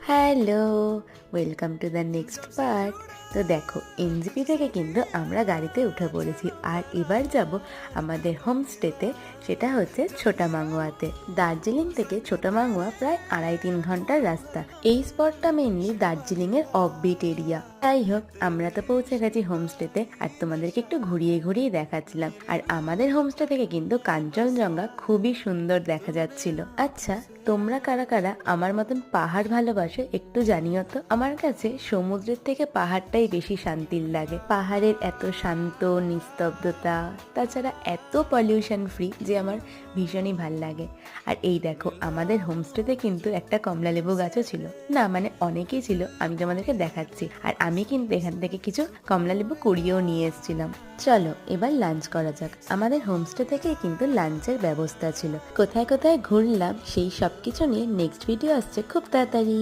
Hello, welcome to the next part. তো দেখো, NJP থেকে কিন্তু আমরা গাড়িতে উঠে পড়েছি আর এবার যাব আমাদের হোমস্টেতে। সেটা হচ্ছে ছোটা মাঙ্গুয়াতে। দার্জিলিং থেকে ছোটা মাঙ্গুয়া প্রায় 2.5-3 ঘন্টার রাস্তা। এই স্পটটা মেইনলি দার্জিলিংয়ের অফবিট এরিয়া। যাই হোক, আমরা তো পৌঁছে গেছি হোমস্টেতে আর তোমাদেরকে একটু ঘুরিয়ে ঘুরিয়ে দেখাচ্ছিলাম। আর আমাদের হোমস্টে থেকে কিন্তু কাঞ্চনজঙ্ঘা খুবই সুন্দর দেখা যাচ্ছিল। আচ্ছা, তোমরা কারা কারা আমার মতন পাহাড় ভালোবাসো একটু জানিও তো। আমার কাছে সমুদ্রের থেকে পাহাড়টাই বেশি শান্তির লাগে। পাহাড়ের এত শান্ত নিস্তব্ধতা, তাছাড়া এত পলিউশন ফ্রি যে আমার ভীষণই ভাল লাগে। আর এই দেখো, আমাদের হোমস্টেতে কিন্তু একটা কমলালেবু গাছও ছিল। না মানে অনেকেই ছিল, আমি তোমাদেরকে দেখাচ্ছি। আর আমি কিন্তু এখান থেকে কিছু কমলালেবু কুড়িয়েও নিয়ে এসেছিলাম। চলো এবার লাঞ্চ করা যাক। আমাদের হোমস্টে থেকে কিন্তু লাঞ্চের ব্যবস্থা ছিল। কোথায় কোথায় ঘুরলাম সেই সব কিছু নিয়ে নেক্সট ভিডিও আসছে খুব তাড়াতাড়ি।